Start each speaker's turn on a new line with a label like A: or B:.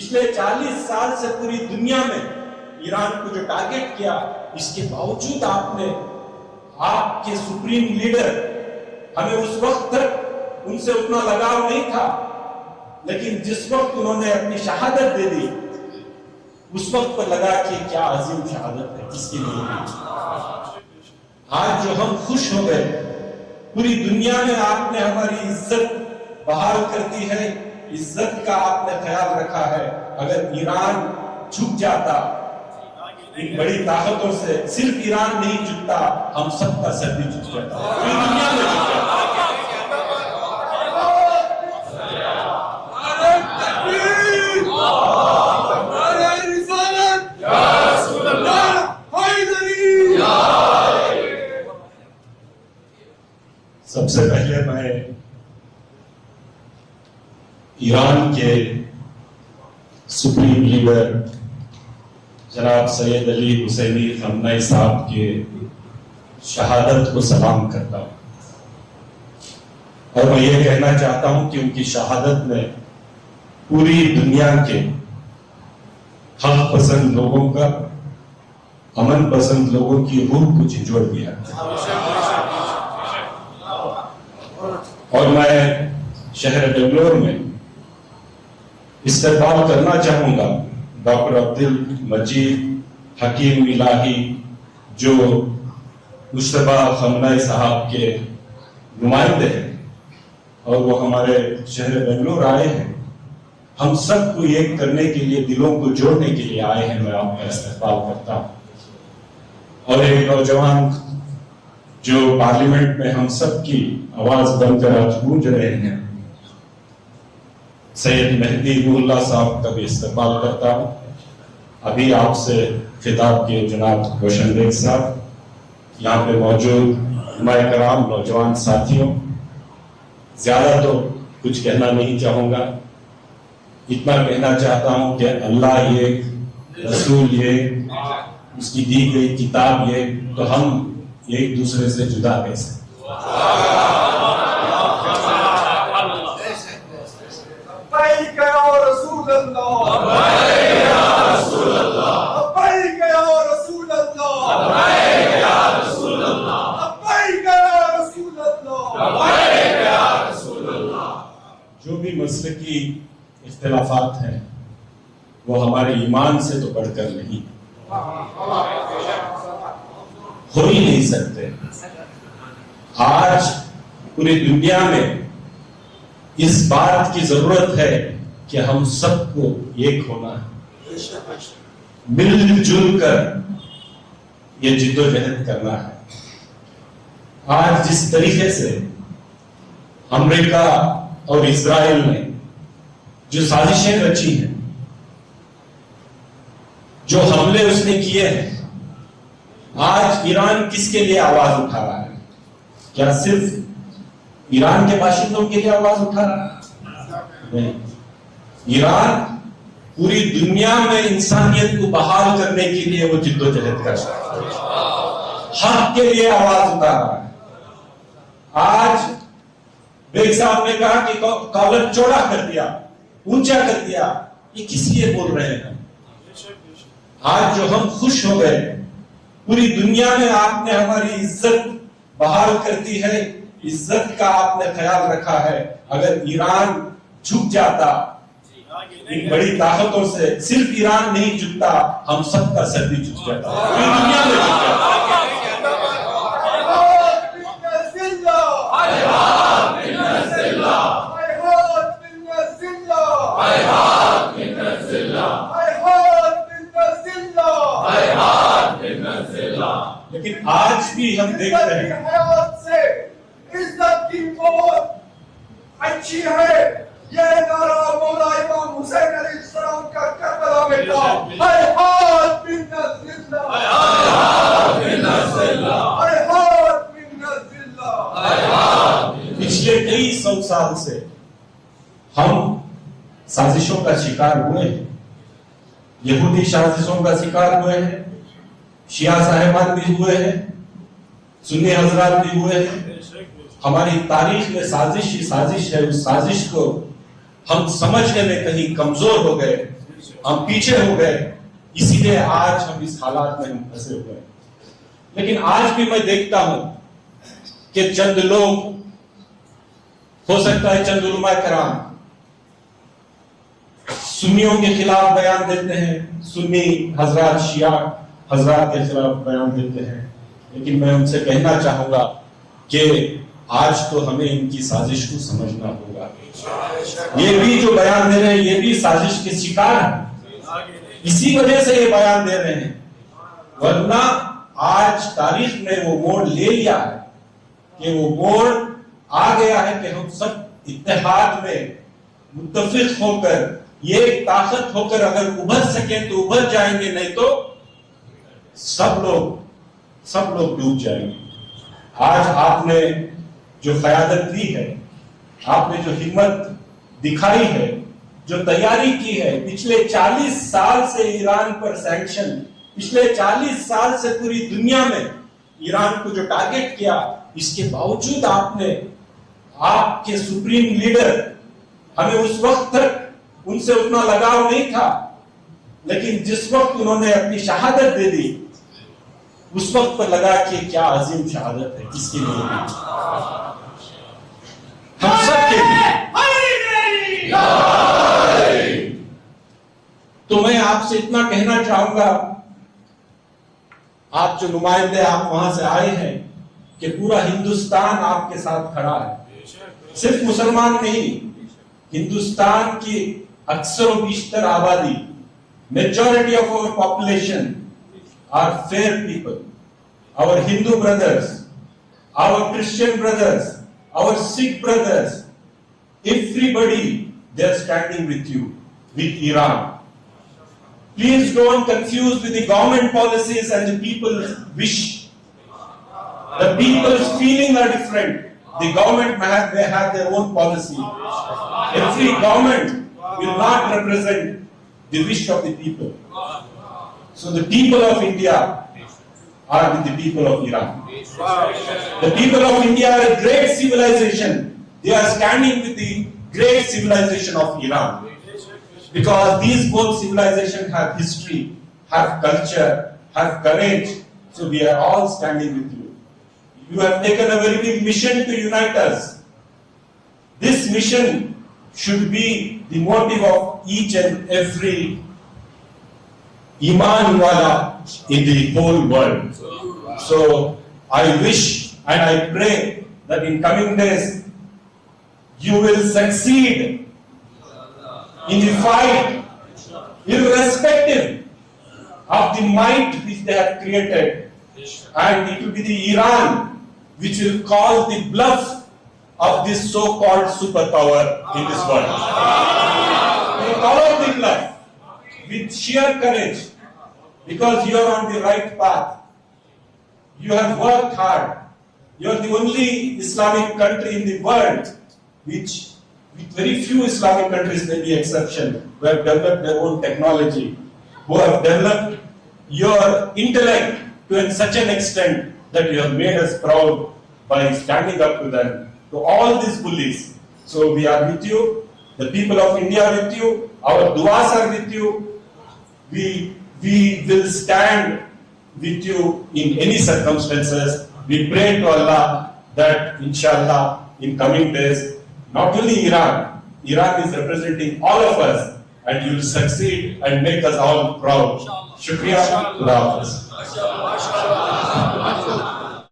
A: پچھلے 40 سال سے پوری دنیا میں ایران کو جو ٹارگٹ کیا، اس کے باوجود آپ کے سپریم لیڈر، ہمیں اس وقت تک ان سے اتنا لگاؤ نہیں تھا، لیکن جس وقت انہوں نے اپنی شہادت دے دی، اس وقت پر لگا کہ کیا عظیم شہادت ہے، کس کے لیے۔ آج جو ہم خوش ہو گئے، پوری دنیا میں آپ نے ہماری عزت بحال کر دی ہے، عزت کا آپ نے خیال رکھا ہے۔ اگر ایران جھک جاتا ان بڑی طاقتوں سے، صرف ایران نہیں جھکتا، ہم سب کا سر بھی جھک جاتا، پوری دنیا میں جھک جاتا۔ سب سے پہلے میں ایران کے سپریم لیڈر جناب سید علی حسینی خامنئی صاحب کے شہادت کو سلام کرتا ہوں، اور میں یہ کہنا چاہتا ہوں کہ ان کی شہادت نے پوری دنیا کے حق پسند لوگوں کا، امن پسند لوگوں کی روح کو جھنجھوڑ دیا۔ اور میں شہر بنگلور میں استقبال کرنا چاہوں گا ڈاکٹر عبدالمجید حکیم الہی، جو مجتبی خامنئی صاحب کے نمائندے ہیں، اور وہ ہمارے شہر بنگلور آئے ہیں۔ ہم سب کو ایک کرنے کے لیے، دلوں کو جوڑنے کے لیے آئے ہیں۔ میں آپ کا استقبال کرتا ہوں۔ اور ایک نوجوان جو پارلیمنٹ میں ہم سب کی آواز بن کر آج گونج رہے ہیں، سید مہدی روح اللہ صاحب کا بھی استقبال کرتا ہوں۔ ابھی آپ سے خطاب کیے جناب روشن بیگ صاحب، یہاں پہ موجود علماء کرام، نوجوان ساتھیوں، زیادہ تو کچھ کہنا نہیں چاہوں گا، اتنا کہنا چاہتا ہوں کہ اللہ یہ، رسول یہ، اس کی دی گئی کتاب یہ، تو ہم ایک دوسرے سے جدا کیسے؟ جو بھی مسلکی اختلافات ہیں وہ ہمارے ایمان سے تو بڑھ کر نہیں، ہو ہی نہیں سکتے۔ آج پوری دنیا میں اس بات کی ضرورت ہے کہ ہم سب کو ایک ہونا ہے، مل جل کر یہ جدوجہد کرنا ہے۔ آج جس طریقے سے امریکہ اور اسرائیل نے جو سازشیں رچی ہیں، جو حملے اس نے کیے ہیں، آج ایران کس کے لیے آواز اٹھا رہا ہے؟ کیا صرف ایران کے باشندوں کے لیے آواز اٹھا رہا ہے؟ نہیں، ایران پوری دنیا میں انسانیت کو بحال کرنے کے لیے وہ جدوجہد کر رہا ہے، حق کے لیے آواز اٹھا رہا ہے۔ آج بیگ صاحب نے کہا کہ کالر چوڑا کر دیا، اونچا کر دیا، یہ کس لیے بول رہے ہیں؟ آج جو ہم خوش ہو گئے، پوری دنیا میں آپ نے ہماری عزت بحال کر دی ہے، عزت کا آپ نے خیال رکھا ہے۔ اگر ایران جھک جاتا ان بڑی طاقتوں سے، صرف ایران نہیں جھکتا، ہم سب کا سر بھی جھک جاتا، پوری دنیا میں جھک جاتا۔ لیکن آج بھی ہم دیکھتے ہیں
B: عزت کی بہت اچھی ہے، یہ نعرہ مولا امام حسین علیہ السلام کا کربلا میں تھا، حیات من الذلہ، حیات من الذلہ، حیات من الذلہ۔
A: پچھلے کئی سو سال سے ہم سازشوں کا شکار ہوئے ہیں، یہودی سازشوں کا شکار ہوئے ہیں، شیعہ صاحبان بھی ہوئے ہیں، سنی حضرات بھی ہوئے ہیں۔ ہماری تاریخ میں سازش ہی سازش ہے، اس سازش کو ہم سمجھنے میں کہیں کمزور ہو گئے، ہم پیچھے ہو گئے، اسی لیے آج ہم اس حالات میں ہم پھنسے ہوئے ہیں. لیکن آج بھی میں دیکھتا ہوں کہ چند لوگ، ہو سکتا ہے چند علماء کرام، سنیوں کے خلاف بیان دیتے ہیں، سنی حضرات شیعہ حضرات کے خلاف بیان دیتے ہیں، لیکن میں ان سے کہنا چاہوں گا کہ آج تو ہمیں ان کی سازش کو سمجھنا ہوگا. یہ بھی جو بیان دے رہے ہیں یہ بھی سازش کے شکار ہیں، اسی وجہ سے یہ بیان دے رہے ہیں. ورنہ آج تاریخ نے وہ موڑ لے لیا ہے کہ وہ موڑ آ گیا ہے کہ ہم سب اتحاد میں متفق ہو کر، یہ ایک طاقت ہو کر اگر ابھر سکیں تو ابھر جائیں گے، نہیں تو سب لوگ ڈوب جائیں گے. آج آپ نے جو قیادت دی ہے، آپ نے جو ہمت دکھائی ہے، جو تیاری کی ہے، پچھلے 40 سال سے ایران پر سینکشن، پچھلے 40 سال سے پوری دنیا میں ایران کو جو ٹارگٹ کیا، اس کے باوجود آپ کے سپریم لیڈر، ہمیں اس وقت تک ان سے اتنا لگاؤ نہیں تھا، لیکن جس وقت انہوں نے اپنی شہادت دے دی، اس وقت پر لگا کہ کیا عظیم شہادت ہے، کس کے لیے؟ ہم سب کے لیے. تو میں آپ سے اتنا کہنا چاہوں گا، آپ جو نمائندے آپ وہاں سے آئے ہیں، کہ پورا ہندوستان آپ کے ساتھ کھڑا ہے، صرف مسلمان نہیں، ہندوستان کی اکثر و بیشتر آبادی، majority of our population are fair people. Our Hindu brothers, our Christian brothers, our Sikh brothers, everybody, they are standing with you, with Iran. Please don't confuse with the government policies and the people's wish. The people's feeling are different. The government may have their own policy. Every government will not represent the wish of the people. So the people of India are with the people of Iran. The people of India are a great civilization. They are standing with the great civilization of Iran. Because these both civilizations have history, have culture, have courage. So we are all standing with you. You have taken a very big mission to unite us. This mission should be the motive of each and every Iman wala in the whole world. So I wish and I pray that in coming days you will succeed in the fight, irrespective of the might which they have created, and it will be the Iran which will call the bluff of this so-called superpower in this world. They call out the bluff with sheer courage, because you are on the right path. You have worked hard. You are the only Islamic country in the world which, with very few Islamic countries, may be exception, who have developed their own technology, who have developed your intellect to such an extent that you have made us proud by standing up to them, to all these bullies. So we are with you. The people of India are with you. Our duas are with you. We will stand with you in any circumstances. We pray to Allah that inshallah in coming days, not only Iran is representing all of us, and you will succeed and make us all proud. Shukriya. Khudafis.